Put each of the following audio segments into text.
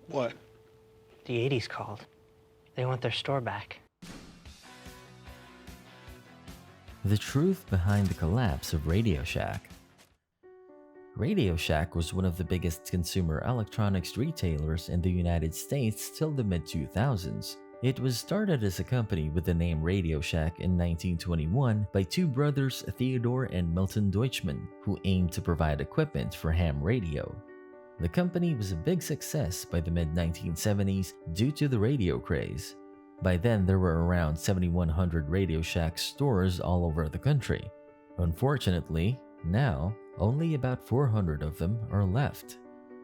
What? The 80s called. They want their store back. The truth behind the collapse of RadioShack. RadioShack was one of the biggest consumer electronics retailers in the United States till the mid-2000s. It was started as a company with the name RadioShack in 1921 by two brothers Theodore and Milton Deutschman, who aimed to provide equipment for ham radio. The company was a big success by the mid-1970s due to the radio craze. By then, there were around 7,100 RadioShack stores all over the country. Unfortunately, now, only about 400 of them are left.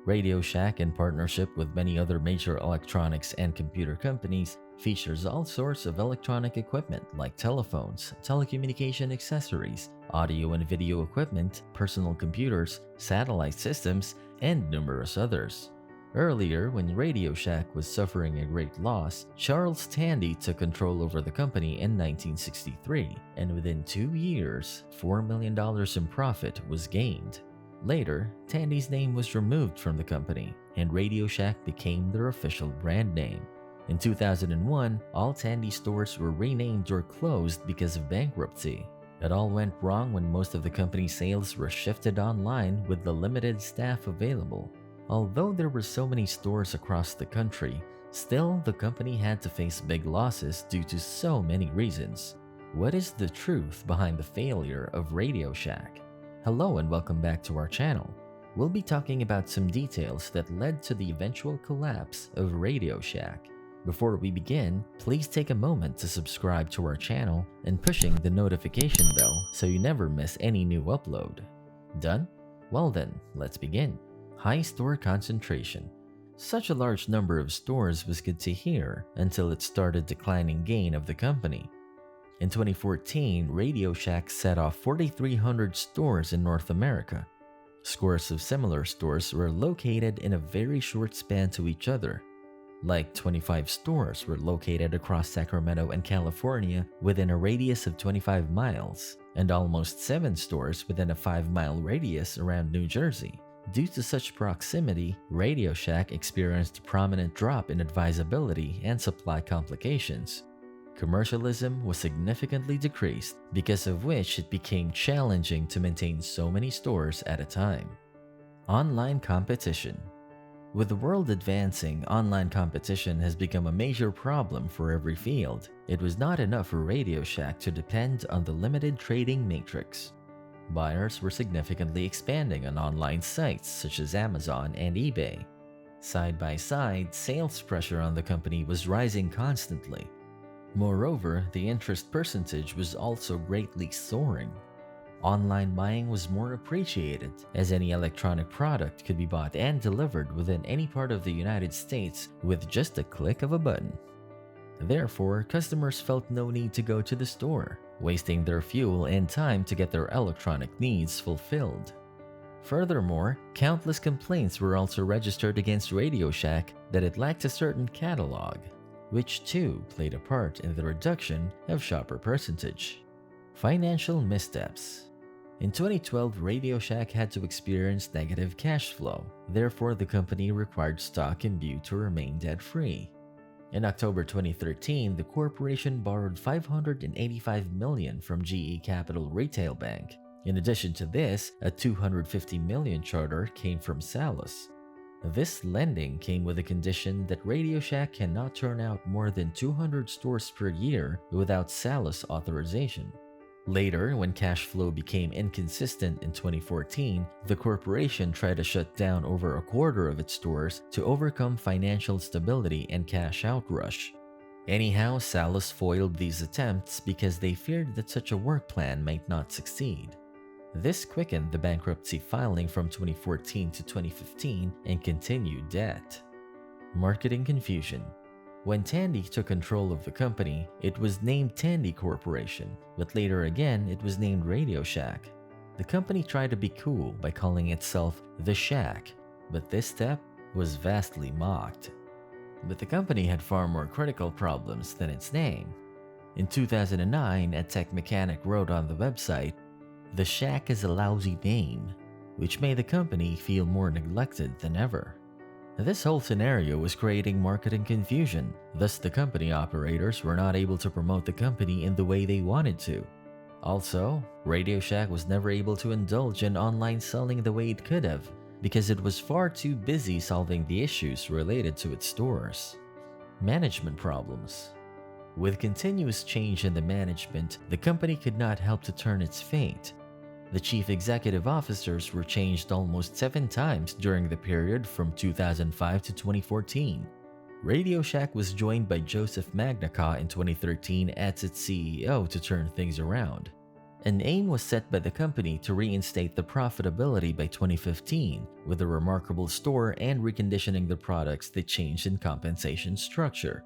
RadioShack, in partnership with many other major electronics and computer companies, features all sorts of electronic equipment like telephones, telecommunication accessories, audio and video equipment, personal computers, satellite systems, and numerous others. Earlier, when RadioShack was suffering a great loss, Charles Tandy took control over the company in 1963, and within 2 years, $4 million in profit was gained. Later, Tandy's name was removed from the company, and RadioShack became their official brand name. In 2001, all Tandy stores were renamed or closed because of bankruptcy. It all went wrong when most of the company's sales were shifted online with the limited staff available. Although there were so many stores across the country, still the company had to face big losses due to so many reasons. What is the truth behind the failure of RadioShack? Hello and welcome back to our channel. We'll be talking about some details that led to the eventual collapse of RadioShack. Before we begin, please take a moment to subscribe to our channel and pushing the notification bell so you never miss any new upload. Done? Well then, let's begin. High store concentration. Such a large number of stores was good to hear until it started declining gain of the company. In 2014, RadioShack set off 4,300 stores in North America. Scores of similar stores were located in a very short span to each other. Like 25 stores were located across Sacramento and California within a radius of 25 miles, and almost 7 stores within a 5-mile radius around New Jersey. Due to such proximity, RadioShack experienced a prominent drop in advisability and supply complications. Commercialism was significantly decreased, because of which it became challenging to maintain so many stores at a time. Online competition. With the world advancing, online competition has become a major problem for every field. It was not enough for RadioShack to depend on the limited trading matrix. Buyers were significantly expanding on online sites such as Amazon and eBay. Side by side, sales pressure on the company was rising constantly. Moreover, the interest percentage was also greatly soaring. Online buying was more appreciated, as any electronic product could be bought and delivered within any part of the United States with just a click of a button. Therefore, customers felt no need to go to the store, wasting their fuel and time to get their electronic needs fulfilled. Furthermore, countless complaints were also registered against RadioShack that it lacked a certain catalog, which too played a part in the reduction of shopper percentage. Financial missteps. In 2012, RadioShack had to experience negative cash flow. Therefore, the company required stock imbued to remain debt-free. In October 2013, the corporation borrowed $585 million from GE Capital Retail Bank. In addition to this, a $250 million charter came from Salus. This lending came with a condition that RadioShack cannot turn out more than 200 stores per year without Salus authorization. Later, when cash flow became inconsistent in 2014, the corporation tried to shut down over a quarter of its stores to overcome financial stability and cash out rush. Anyhow, Salus foiled these attempts because they feared that such a work plan might not succeed. This quickened the bankruptcy filing from 2014 to 2015 and continued debt. Marketing confusion. When Tandy took control of the company, it was named Tandy Corporation, but later again it was named RadioShack. The company tried to be cool by calling itself The Shack, but this step was vastly mocked. But the company had far more critical problems than its name. In 2009, a tech mechanic wrote on the website, "The Shack is a lousy name," which made the company feel more neglected than ever. This whole scenario was creating marketing confusion, thus the company operators were not able to promote the company in the way they wanted to. Also, RadioShack was never able to indulge in online selling the way it could have because it was far too busy solving the issues related to its stores. Management problems. With continuous change in the management, the company could not help to turn its fate. The chief executive officers were changed almost 7 times during the period from 2005 to 2014. RadioShack was joined by Joseph Magnacaw in 2013 as its CEO to turn things around. An aim was set by the company to reinstate the profitability by 2015 with a remarkable store and reconditioning the products that changed in compensation structure.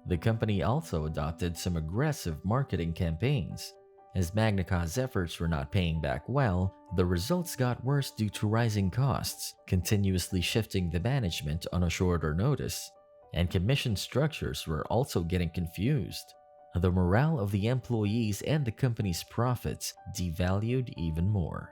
The company also adopted some aggressive marketing campaigns. As Magnacaw's efforts were not paying back well, the results got worse due to rising costs, continuously shifting the management on a shorter notice, and commission structures were also getting confused. The morale of the employees and the company's profits devalued even more.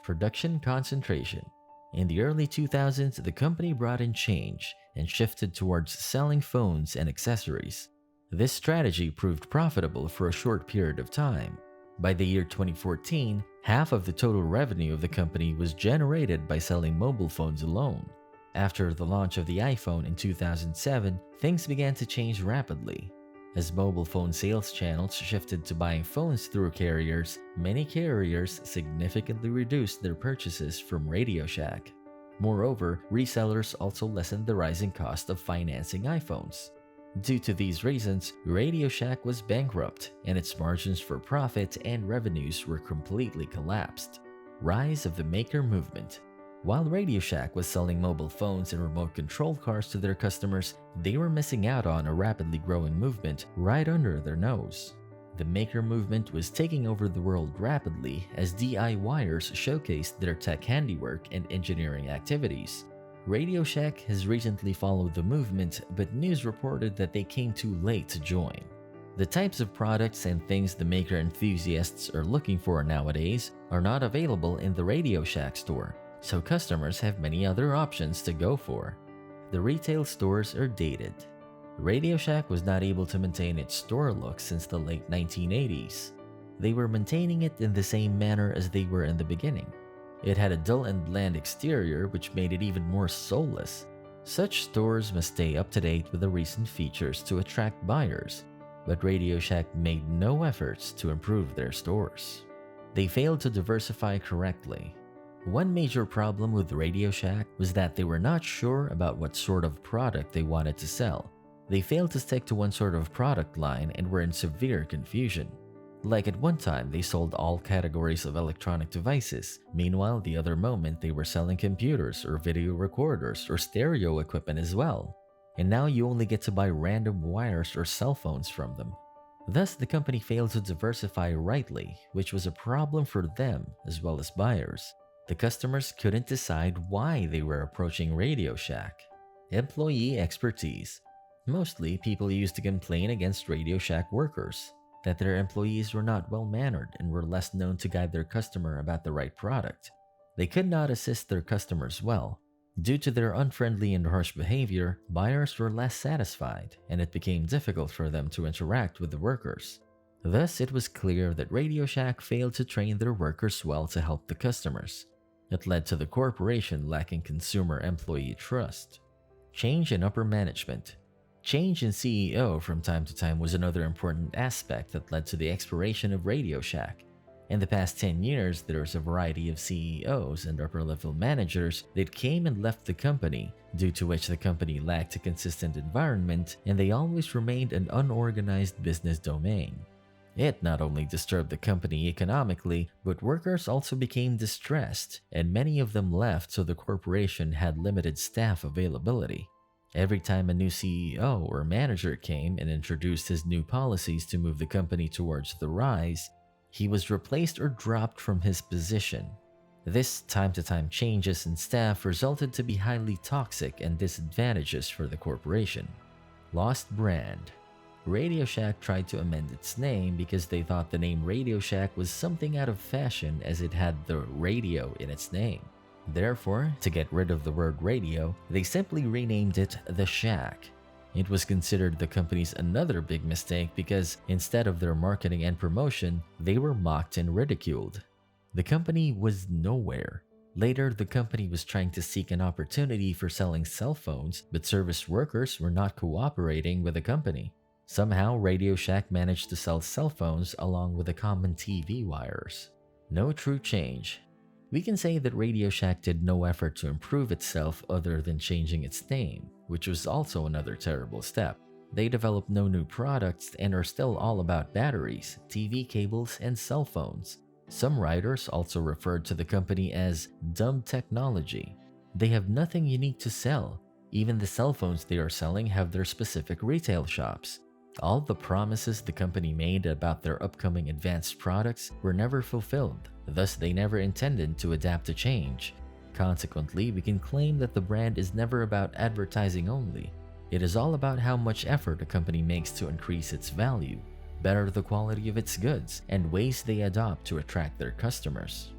Production concentration. In the early 2000s, the company brought in change and shifted towards selling phones and accessories. This strategy proved profitable for a short period of time. By the year 2014, half of the total revenue of the company was generated by selling mobile phones alone. After the launch of the iPhone in 2007, things began to change rapidly. As mobile phone sales channels shifted to buying phones through carriers, many carriers significantly reduced their purchases from RadioShack. Moreover, resellers also lessened the rising cost of financing iPhones. Due to these reasons, RadioShack was bankrupt, and its margins for profit and revenues were completely collapsed. Rise of the Maker Movement. While RadioShack was selling mobile phones and remote control cars to their customers, they were missing out on a rapidly growing movement right under their nose. The Maker Movement was taking over the world rapidly as DIYers showcased their tech handiwork and engineering activities. RadioShack has recently followed the movement, but news reported that they came too late to join. The types of products and things the maker enthusiasts are looking for nowadays are not available in the RadioShack store, so customers have many other options to go for. The retail stores are dated. RadioShack was not able to maintain its store look since the late 1980s. They were maintaining it in the same manner as they were in the beginning. It had a dull and bland exterior which made it even more soulless. Such stores must stay up to date with the recent features to attract buyers, but RadioShack made no efforts to improve their stores. They failed to diversify correctly. One major problem with RadioShack was that they were not sure about what sort of product they wanted to sell. They failed to stick to one sort of product line and were in severe confusion. Like at one time, they sold all categories of electronic devices. Meanwhile, the other moment, they were selling computers or video recorders or stereo equipment as well. And now you only get to buy random wires or cell phones from them. Thus, the company failed to diversify rightly, which was a problem for them as well as buyers. The customers couldn't decide why they were approaching RadioShack. Employee expertise. Mostly, people used to complain against RadioShack workers that their employees were not well-mannered and were less known to guide their customer about the right product. They could not assist their customers well. Due to their unfriendly and harsh behavior, buyers were less satisfied, and it became difficult for them to interact with the workers. Thus, it was clear that RadioShack failed to train their workers well to help the customers. It led to the corporation lacking consumer-employee trust. Change in upper management. Change in CEO from time to time was another important aspect that led to the expiration of RadioShack. In the past 10 years, there was a variety of CEOs and upper-level managers that came and left the company, due to which the company lacked a consistent environment and they always remained an unorganized business domain. It not only disturbed the company economically, but workers also became distressed, and many of them left so the corporation had limited staff availability. Every time a new CEO or manager came and introduced his new policies to move the company towards the rise, he was replaced or dropped from his position. This time-to-time changes in staff resulted to be highly toxic and disadvantageous for the corporation. Lost brand. RadioShack tried to amend its name because they thought the name RadioShack was something out of fashion as it had the radio in its name. Therefore, to get rid of the word radio, they simply renamed it The Shack. It was considered the company's another big mistake because instead of their marketing and promotion, they were mocked and ridiculed. The company was nowhere. Later, the company was trying to seek an opportunity for selling cell phones, but service workers were not cooperating with the company. Somehow, RadioShack managed to sell cell phones along with the common TV wires. No true change. We can say that RadioShack did no effort to improve itself other than changing its name, which was also another terrible step. They developed no new products and are still all about batteries, TV cables, and cell phones. Some writers also referred to the company as dumb technology. They have nothing unique to sell. Even the cell phones they are selling have their specific retail shops. All the promises the company made about their upcoming advanced products were never fulfilled, thus they never intended to adapt to change. Consequently, we can claim that the brand is never about advertising only. It is all about how much effort a company makes to increase its value, better the quality of its goods, and ways they adopt to attract their customers.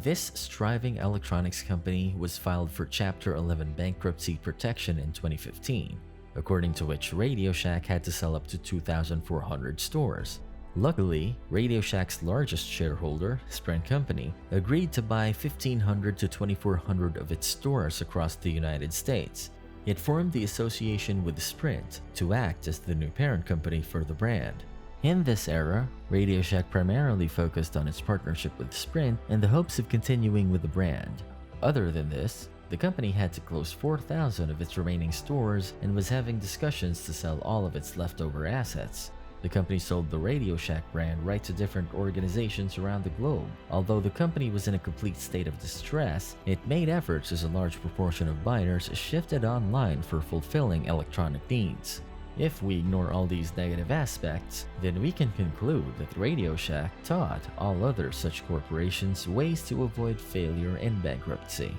This striving electronics company was filed for Chapter 11 bankruptcy protection in 2015, according to which RadioShack had to sell up to 2,400 stores. Luckily, RadioShack's largest shareholder, Sprint Company, agreed to buy 1,500 to 2,400 of its stores across the United States. It formed the association with Sprint to act as the new parent company for the brand. In this era, RadioShack primarily focused on its partnership with Sprint in the hopes of continuing with the brand. Other than this, the company had to close 4,000 of its remaining stores and was having discussions to sell all of its leftover assets. The company sold the RadioShack brand right to different organizations around the globe. Although the company was in a complete state of distress, it made efforts as a large proportion of buyers shifted online for fulfilling electronic needs. If we ignore all these negative aspects, then we can conclude that RadioShack taught all other such corporations ways to avoid failure and bankruptcy.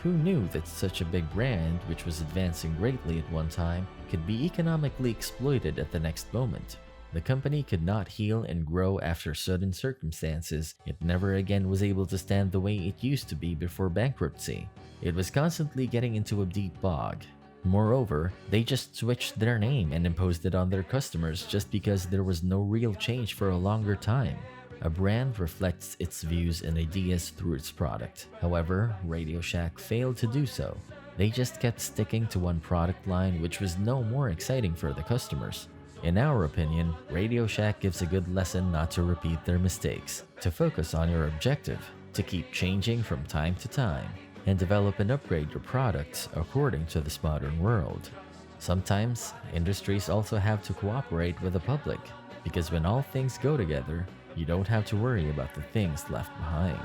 Who knew that such a big brand, which was advancing greatly at one time, could be economically exploited at the next moment? The company could not heal and grow after sudden circumstances. It never again was able to stand the way it used to be before bankruptcy. It was constantly getting into a deep bog. Moreover, they just switched their name and imposed it on their customers just because there was no real change for a longer time. A brand reflects its views and ideas through its product. However, RadioShack failed to do so. They just kept sticking to one product line which was no more exciting for the customers. In our opinion, RadioShack gives a good lesson not to repeat their mistakes, to focus on your objective, to keep changing from time to time, and develop and upgrade your products according to this modern world. Sometimes, industries also have to cooperate with the public, because when all things go together, you don't have to worry about the things left behind.